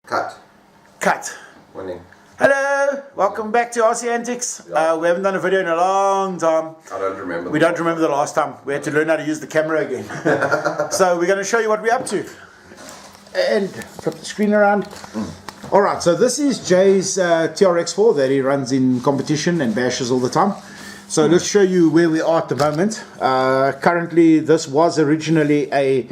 Cut. Winning. Hello, welcome back to RC Antics. Yeah. We haven't done a video in a long time. I don't remember. We don't remember the last time. We had to learn how to use the camera again. So we're going to show you what we're up to. And flip the screen around. Alright, so this is Jay's TRX4 that he runs in competition and bashes all the time. So let's show you where we are at the moment. Currently, this was originally a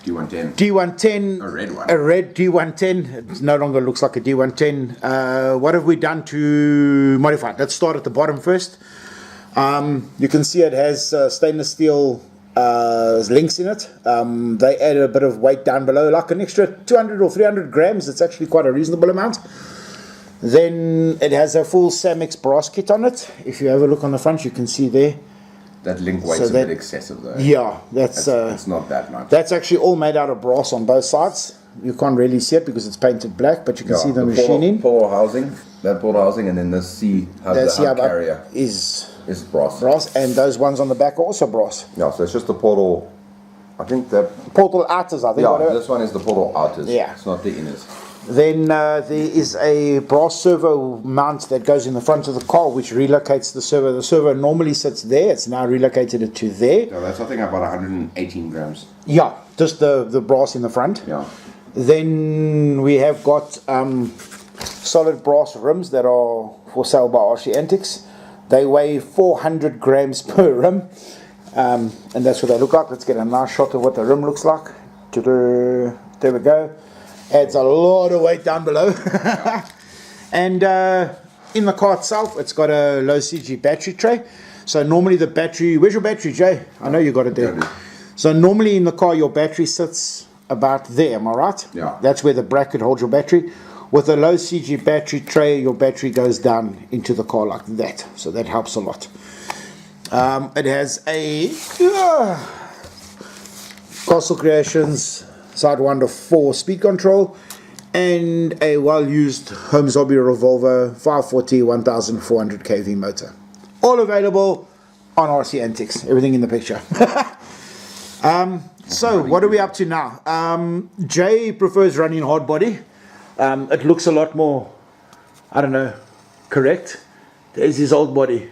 D110. D110. A red one. A red D110. It no longer looks like a D110. What have we done to modify it? Let's start at the bottom first. You can see it has stainless steel links in it. They add a bit of weight down below, like an extra 200 or 300 grams. It's actually quite a reasonable amount. Then it has a full Samex brass kit on it. If you have a look on the front, you can see there. That link weight's a bit excessive though. Yeah, it's not that much. That's actually all made out of brass on both sides. You can't really see it because it's painted black, but you can see the machining. Portal housing, that portal housing, and then the C hub, the hub carrier is brass. Brass, and those ones on the back are also brass. Yeah, so it's just the portal. I think the portal outers. I think. Yeah, whatever. This one is the portal outers. Yeah, it's not the inners. Then there is a brass servo mount that goes in the front of the car, which relocates the servo. The servo normally sits there. It's now relocated it to there. Yeah, that's I think about 118 grams. Yeah, just the brass in the front. Yeah. Then we have got solid brass rims that are for sale by RC Antics. They weigh 400 grams per rim, and that's what they look like. Let's get a nice shot of what the rim looks like. There we go. Adds a lot of weight down below. And in the car itself, it's got a low CG battery tray. So normally the battery, where's your battery, Jay? I know you got it there. So normally in the car your battery sits about there, am I right? Yeah. That's where the bracket holds your battery. With a low CG battery tray, your battery goes down into the car like that. So that helps a lot. It has a Castle Creations Sidewinder 4 speed control and a well-used Holmes Hobby Revolver 540 1400 kV motor. All available on RC Antics. Everything in the picture. So what are we up to now? Jay prefers running hardbody. It looks a lot more, I don't know, correct. There's his old body.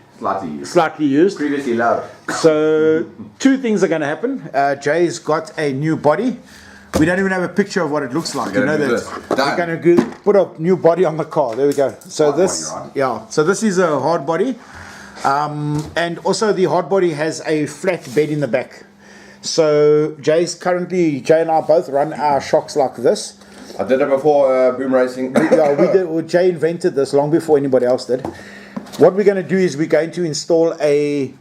Slightly used. Previously loud. So two things are going to happen. Jay's got a new body. We don't even have a picture of what it looks like. You know that we're going to put a new body on the car. There we go. So so this is a hard body, and also the hard body has a flat bed in the back. So Jay and I both run our shocks like this. I did it before boom racing. Yeah, we did. Well, Jay invented this long before anybody else did. What we're going to do is we're going to install a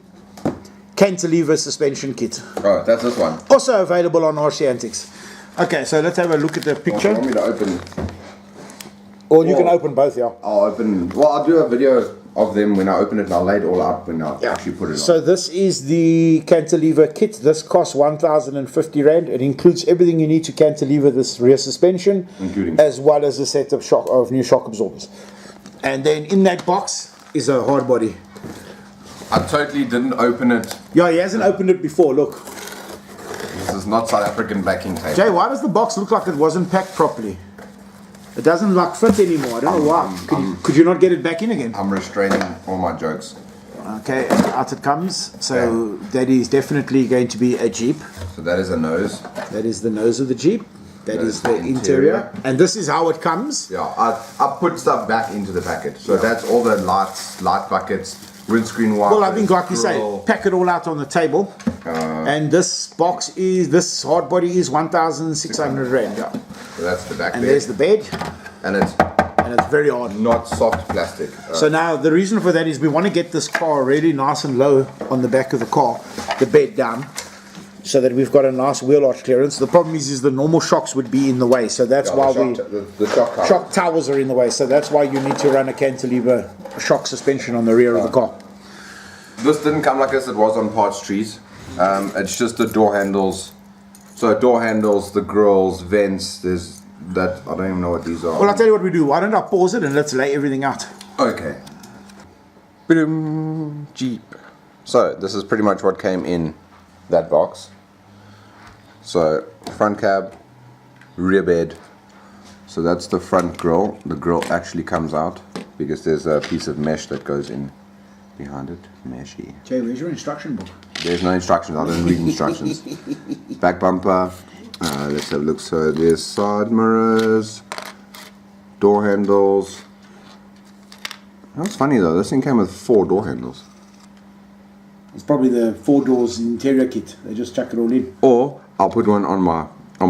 Cantilever suspension kit. Oh, that's this one. Also available on RC Antics. Okay, so let's have a look at the picture. You want me to open? Or you can open both, yeah. I'll do a video of them when I open it and I'll lay it all out when I actually put it on. So this is the Cantilever kit. This costs 1,050 Rand. It includes everything you need to cantilever this rear suspension, including as well as a set of new shock absorbers. And then in that box is a hard body. I totally didn't open it. Yeah, he hasn't opened it before, look. This is not South African backing tape. Jay, why does the box look like it wasn't packed properly? It doesn't like fit anymore. I don't know why. Could you not get it back in again? I'm restraining all my jokes. Okay, and out it comes. So that is definitely going to be a Jeep. So that is a nose. That is the nose of the Jeep. That is the interior. And this is how it comes. Yeah, I put stuff back into the packet. So that's all the lights, light buckets, windscreen wipers. Well, I think like you say, pack it all out on the table. And this hard body is 1,600 Rand. Yeah. So that's the back. And there's the bed. And it's very hard. Not soft plastic. So now the reason for that is we want to get this car really nice and low on the back of the car, the bed down, so that we've got a nice wheel arch clearance. The problem is the normal shocks would be in the way, so that's why the shock towers are in the way. So that's why you need to run a cantilever shock suspension on the rear of the car. This didn't come like this. It was on parts trees. It's just the door handles. So door handles, the grills, vents. There's that. I don't even know what these are. Well, I'll tell you what we do. Why don't I pause it and let's lay everything out. Okay. Jeep. So this is pretty much what came in that box. So front cab, rear bed, So that's the front grille. The grille actually comes out because there's a piece of mesh that goes in behind it. Meshy. Jay, where's your instruction book? There's no instructions. I don't read instructions. Back bumper. Let's have a look. So there's side mirrors, door handles. That's funny though. This thing came with 4 door handles. It's probably the 4 doors interior kit. They just chuck it all in. Or I'll put one on my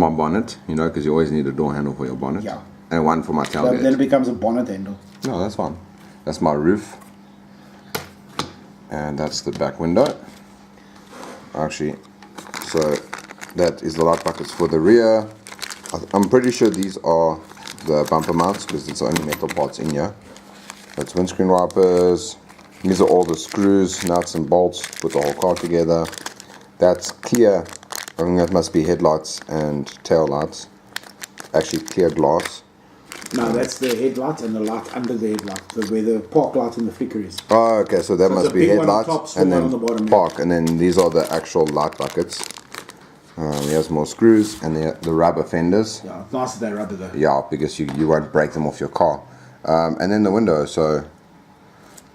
bonnet, you know, because you always need a door handle for your bonnet. Yeah. And one for my tailgate. Then it becomes a bonnet handle. No, that's fine. That's my roof. And that's the back window. Actually, so that is the light buckets for the rear. I'm pretty sure these are the bumper mounts because it's the only metal parts in here. That's windscreen wipers. These are all the screws, nuts and bolts, put the whole car together. That's clear. I think that must be headlights and tail lights. Actually clear glass. No, that's the headlight and the light under the headlight, so where the park light and the flicker is. Oh, okay, so that So must the be big one on headlights top, small and one then on the bottom, yeah. park, and then these are the actual light buckets. Here's more screws and the rubber fenders. Yeah, it's nice that they rubber though. Yeah, because you won't break them off your car. And then the windows, so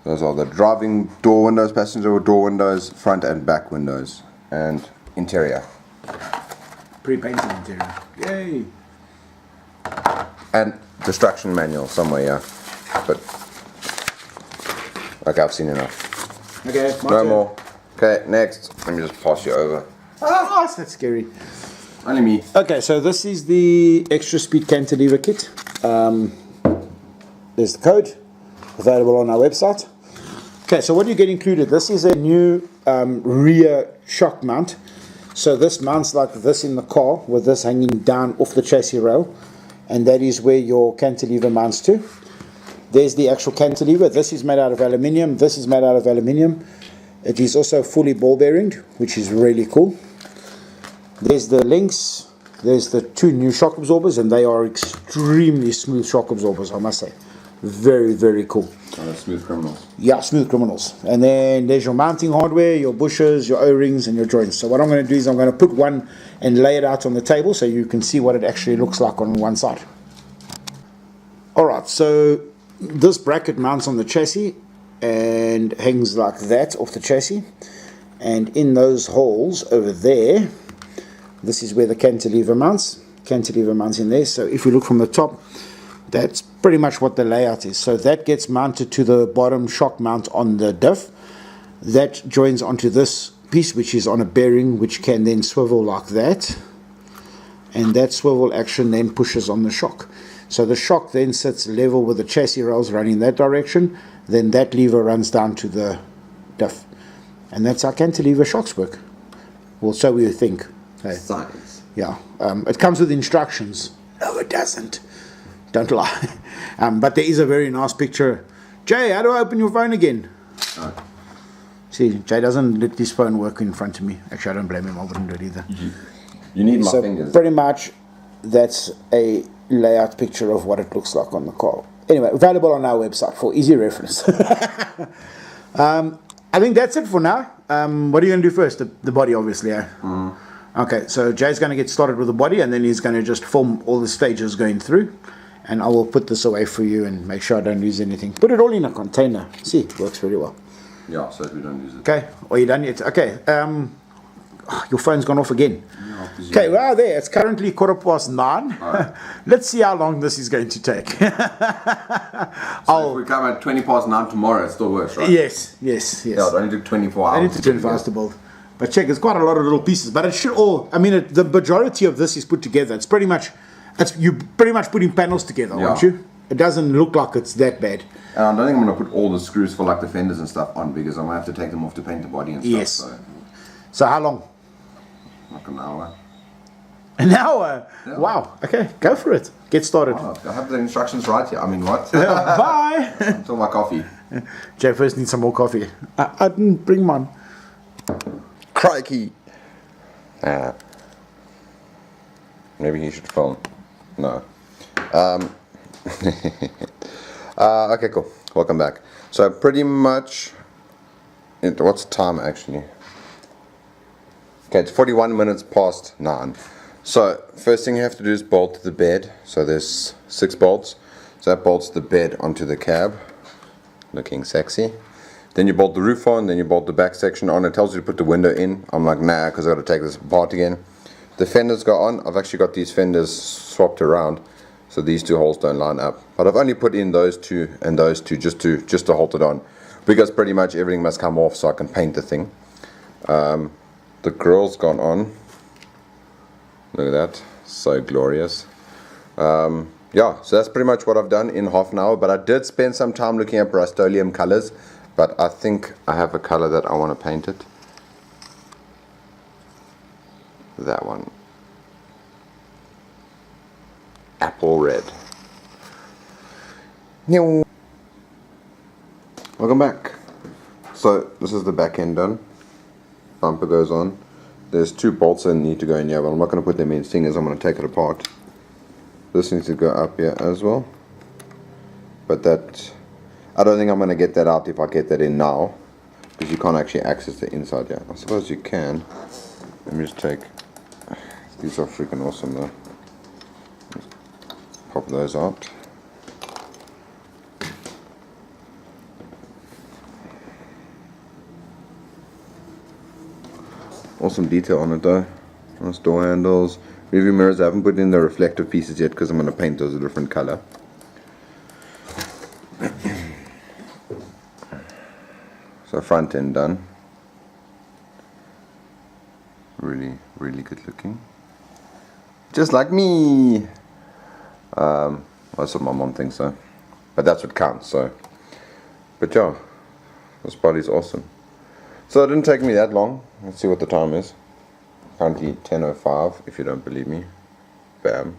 those are the driving door windows, passenger door windows, front and back windows, and interior. Pre-painted interior. Yay! And destruction manual somewhere, yeah. But okay, I've seen enough. Okay, my No turn. more. Okay, next. Let me just pass you over. Ah, that's scary. Only me. Okay, so this is the Xtra Speed Cantilever kit. There's the code available on our website. Okay, so what do you get included? This is a new rear shock mount. So this mounts like this in the car with this hanging down off the chassis rail, and that is where your cantilever mounts to. There's the actual cantilever. This is made out of aluminium. This is made out of aluminium. It is also fully ball bearing, which is really cool. There's the links. There's the 2 new shock absorbers, and they are extremely smooth shock absorbers, I must say. Very, very cool. Smooth criminals. Yeah, smooth criminals. And then there's your mounting hardware, your bushes, your O-rings, and your joints. So what I'm going to do is I'm going to put one and lay it out on the table so you can see what it actually looks like on one side. Alright, so this bracket mounts on the chassis and hangs like that off the chassis. And in those holes over there, this is where the cantilever mounts. Cantilever mounts in there. So if we look from the top, that's pretty much what the layout is. So that gets mounted to the bottom shock mount on the diff. That joins onto this piece, which is on a bearing, which can then swivel like that. And that swivel action then pushes on the shock. So the shock then sits level with the chassis rails running that direction. Then that lever runs down to the diff. And that's how cantilever shocks work. Well, so we think. Hey. Science. Yeah. It comes with instructions. No, it doesn't. Don't lie. But there is a very nice picture. Jay, how do I open your phone again? See, Jay doesn't let his phone work in front of me. Actually, I don't blame him. I wouldn't do it either. You need my So fingers. pretty much, that's a layout picture of what it looks like on the car. Anyway, available on our website for easy reference. I think that's it for now. What are you going to do first? The body, obviously. Eh? Okay, so Jay's going to get started with the body, and then he's going to just film all the stages going through. And I will put this away for you and make sure I don't lose anything. Put it all in a container. See, it works very well. Yeah, so that we don't use it. Okay, are you done yet? Okay, your phone's gone off again. Okay, well, there, it's currently 9:15. Right. Let's see how long this is going to take. So if we come at 9:20 tomorrow, it still works, right? Yes. Yeah, it only took 24 hours. I need to turn fast to build. But check, it's quite a lot of little pieces. But it should all, I mean, the majority of this is put together. It's pretty much, you're pretty much putting panels together, aren't you? It doesn't look like it's that bad. And I don't think I'm going to put all the screws for like the fenders and stuff on because I'm going to have to take them off to paint the body and stuff. Yes. So how long? Like an hour. An hour? Yeah. Wow. Okay, go for it. Get started. Oh, I have the instructions right here. I mean, what? Bye. Until my coffee. Jay first needs some more coffee. I didn't bring mine. Crikey. Maybe he should film. No. Okay, cool. Welcome back. So pretty much, what's the time actually? Okay, it's 41 minutes past 9. So first thing you have to do is bolt the bed. So there's 6 bolts. So that bolts the bed onto the cab, looking sexy. Then you bolt the roof on, then you bolt the back section on. It tells you to put the window in. I'm like, nah, because I've got to take this apart again. The fenders go on. I've actually got these fenders swapped around, so these 2 holes don't line up. But I've only put in those 2 and those 2 just to hold it on, because pretty much everything must come off so I can paint the thing. The grill's gone on. Look at that, so glorious. Yeah, so that's pretty much what I've done in half an hour. But I did spend some time looking at Rust-Oleum colors. But I think I have a color that I want to paint it. That one. Apple red. Welcome back. So this is the back end done. Bumper goes on. There's 2 bolts that need to go in here, but I'm not going to put them in, seeing as I'm going to take it apart. This needs to go up here as well. But that, I don't think I'm going to get that out if I get that in now, because you can't actually access the inside here. I suppose you can. Let me just take, these are freaking awesome though. Just pop those out. Awesome detail on it though. Nice door handles. Rearview mirrors, I haven't put in the reflective pieces yet because I'm going to paint those a different color. So front end done. Really, really good looking. Just like me! That's what my mom thinks so. But that's what counts, so. But yeah, this body's awesome. So it didn't take me that long. Let's see what the time is. Currently 10:05, if you don't believe me. Bam.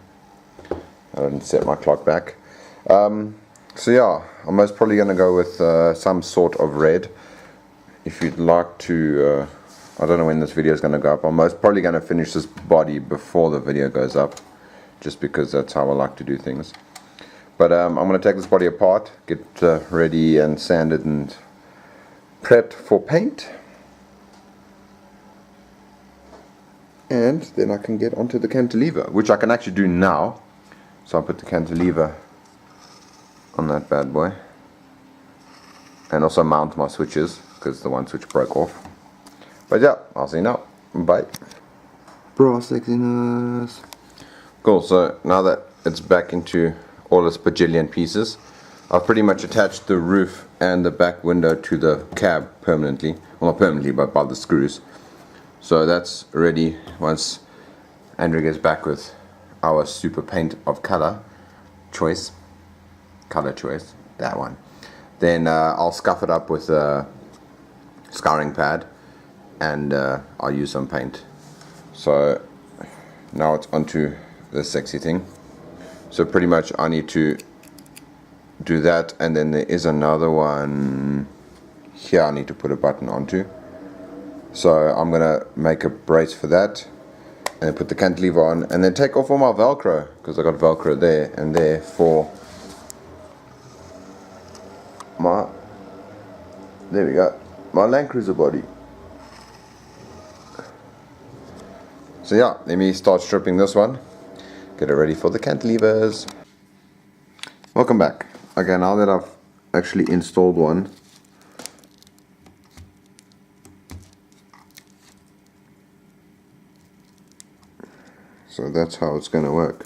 I didn't set my clock back. So yeah, I'm most probably going to go with some sort of red. If you'd like to, I don't know when this video is going to go up. I'm most probably going to finish this body before the video goes up, just because that's how I like to do things. But I'm going to take this body apart, get ready and sanded and prepped for paint. And then I can get onto the cantilever, which I can actually do now. So I'll put the cantilever on that bad boy. And also mount my switches, because the one switch broke off. But yeah, I'll see you now. Bye. Bra sexiness. Cool, so now that it's back into all its bajillion pieces, I've pretty much attached the roof and the back window to the cab permanently. Well, not permanently, but by the screws. So that's ready once Andrew gets back with our super paint of color choice, that one. Then I'll scuff it up with a scouring pad and I'll use some paint. So now it's onto the sexy thing. So pretty much I need to do that, and then there is another one here I need to put a button onto. So I'm gonna make a brace for that and put the cantilever on, and then take off all my Velcro, because I got Velcro there and there for my, there we go, my Land Cruiser body. So yeah, let me start stripping this one, get it ready for the cantilevers. Welcome back. Okay, now that I've actually installed one, so that's how it's going to work.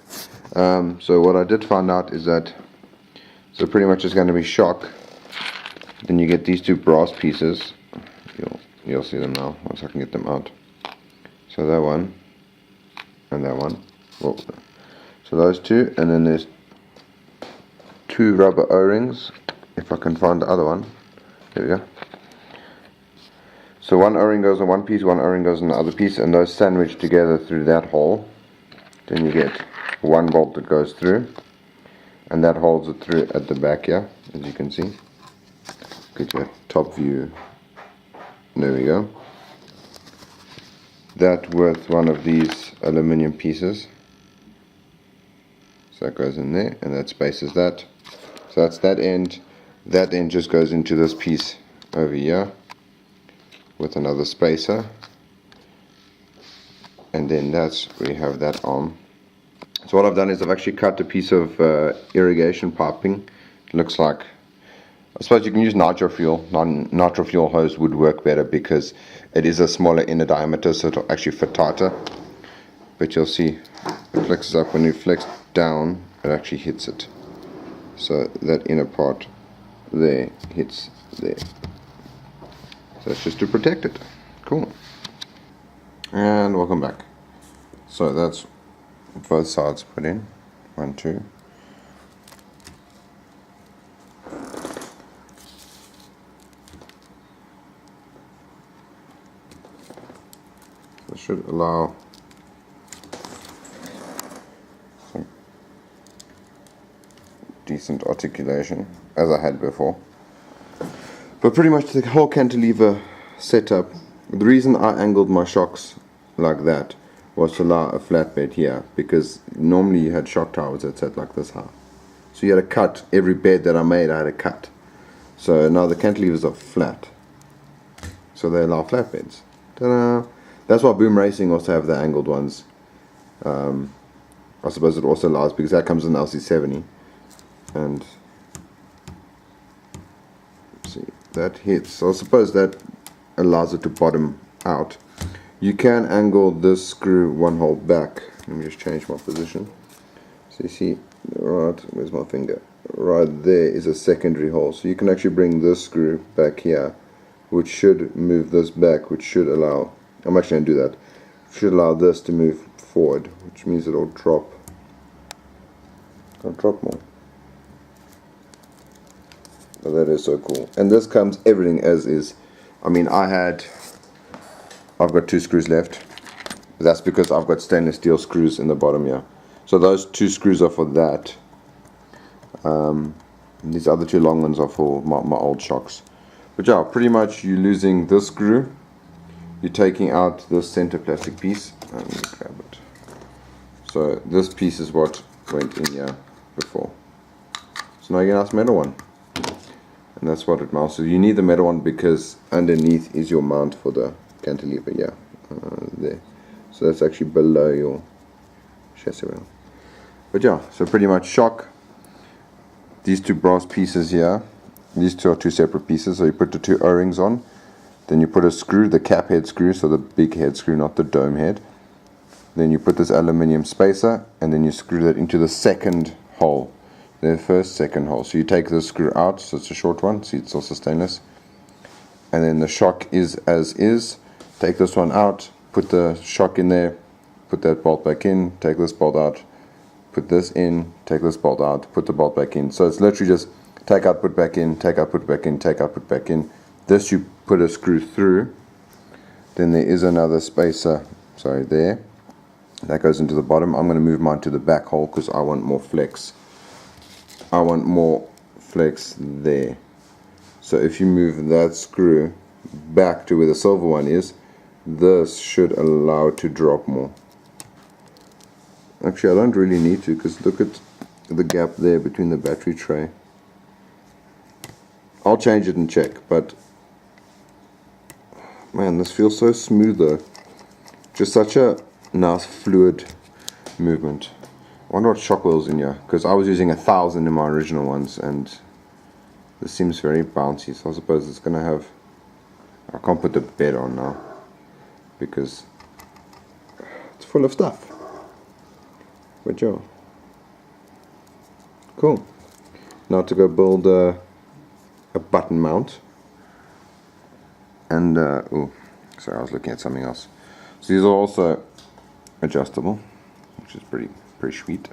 So what I did find out is that, so pretty much it's going to be shock. Then you get these 2 brass pieces. You'll see them now once I can get them out. So that one and that one. Whoa. So those 2, and then there's 2 rubber O-rings. If I can find the other one. There we go. So one O-ring goes on one piece, one O-ring goes on the other piece, and those sandwich together through that hole. Then you get one bolt that goes through, and that holds it through at the back here, as you can see. Get your top view. There we go. That with one of these aluminium pieces. So that goes in there, and that spaces that. So that's that end. That end just goes into this piece over here with another spacer. And then that's we have that on. So what I've done is I've actually cut a piece of irrigation piping. It looks like, I suppose you can use nitro fuel. Nitro fuel hose would work better because it is a smaller inner diameter, so it'll actually fit tighter. But you'll see it flexes up. When you flex down, it actually hits it. So that inner part there hits there. So it's just to protect it. Cool. And welcome back. So that's both sides put in. 1, 2. This should allow some decent articulation, as I had before. But pretty much the whole cantilever setup, the reason I angled my shocks like that was to allow a flat bed here, because normally you had shock towers that sat like this high. So you had to cut every bed that I made, I had to cut. So now the cantilevers are flat. So they allow flat beds. Ta-da! That's why Boom Racing also have the angled ones. I suppose it also allows, because that comes in LC70. And see, that hits. So I suppose that allows it to bottom out. You can angle this screw one hole back. Let me just change my position. So you see, right, where's my finger? Right there is a secondary hole. So you can actually bring this screw back here, which should move this back, which should allow, I'm actually going to do that, should allow this to move forward, which means it'll drop. It'll drop more. Oh, that is so cool. And this comes everything as is. I mean, I've got 2 screws left. That's because I've got stainless steel screws in the bottom here. So those 2 screws are for that. These other 2 long ones are for my old shocks. But yeah, pretty much you're losing this screw. You're taking out this center plastic piece. Let me grab it. So this piece is what went in here before. So now you get a nice metal one. And that's what it mounts. So you need the metal one because underneath is your mount for the cantilever, yeah, there. So that's actually below your chassis rail. But yeah, so pretty much shock. These 2 brass pieces here. These 2 are 2 separate pieces. So you put the 2 O-rings on. Then you put a screw, the cap head screw, so the big head screw, not the dome head. Then you put this aluminium spacer, and then you screw that into the second hole. The first, second hole. So you take the screw out, so it's a short one. See, it's also stainless. And then the shock is as is. Take this one out, put the shock in there, put that bolt back in, take this bolt out, put this in, take this bolt out, put the bolt back in. So it's literally just take out, put back in, take out, put back in, take out, put back in. This you put a screw through. Then there is another spacer, sorry, there. That goes into the bottom. I'm going to move mine to the back hole because I want more flex. I want more flex there. So if you move that screw back to where the silver one is, this should allow it to drop more. Actually, I don't really need to, because look at the gap there between the battery tray. I'll change it and check, but man, this feels so smooth though. Just such a nice fluid movement. I wonder what shock wheel's in here, because I was using 1,000 in my original ones, and this seems very bouncy, so I suppose it's going to have, I can't put the bed on now because it's full of stuff. But yeah, cool. Now to go build a button mount. And oh, sorry, I was looking at something else. So these are also adjustable, which is pretty sweet.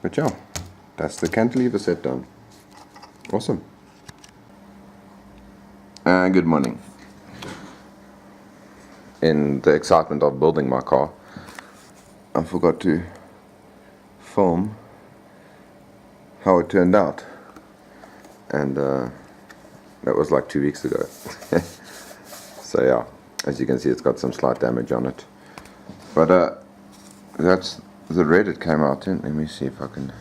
But yeah, that's the cantilever set done. Awesome. Good morning. In the excitement of building my car, I forgot to film how it turned out, and that was like 2 weeks ago. So yeah, as you can see, it's got some slight damage on it, but that's the red it came out in. Let me see if I can.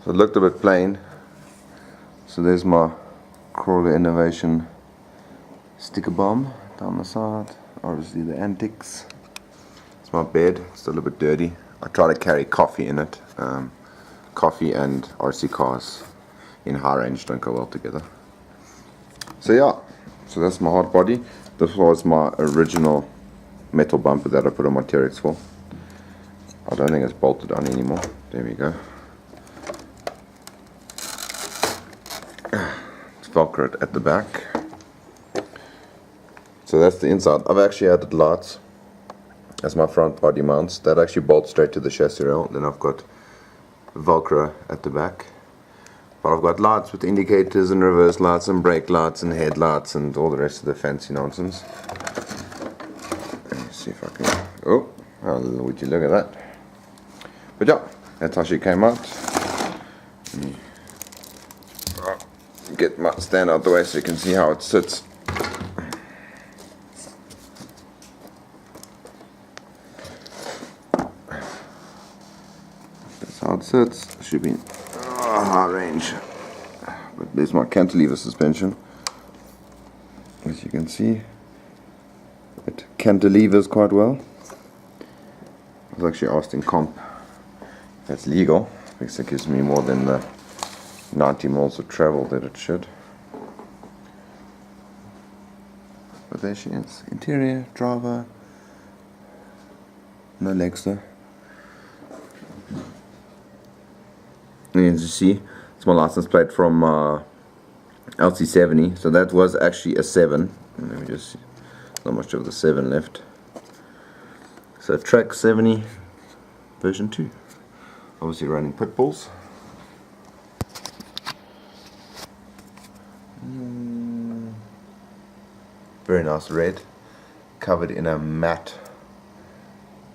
So it looked a bit plain. So there's my Crawler Innovation sticker bomb down the side, obviously the antics. It's my bed. It's still a bit dirty. I try to carry coffee in it. Coffee and RC cars in high range don't go well together. So yeah, so that's my hard body. This was my original metal bumper that I put on my TRX4. I don't think it's bolted on anymore. There we go. It's velcroed at the back. So that's the inside. I've actually added lights as my front body mounts. That actually bolts straight to the chassis rail. Then I've got velcro at the back. But I've got lights with indicators and reverse lights and brake lights and headlights and all the rest of the fancy nonsense. Let me see if I can... Oh, would you look at that. But yeah, that's how she came out. Let me get my stand out the way so you can see how it sits. That's how it sits. Should be high range. But there's my cantilever suspension. As you can see, it cantilevers quite well. I was actually asked in comp if that's legal, because it gives me more than the 90 miles of travel that it should. But there she is. Interior, driver, no legs though. And as you see, it's my license plate from LC70, so that was actually a 7. Let me just see, not much of the 7 left. So Traxxas 70 version 2. Obviously running pit bulls. Very nice red, covered in a matte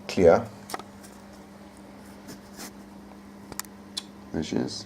clear. There she is.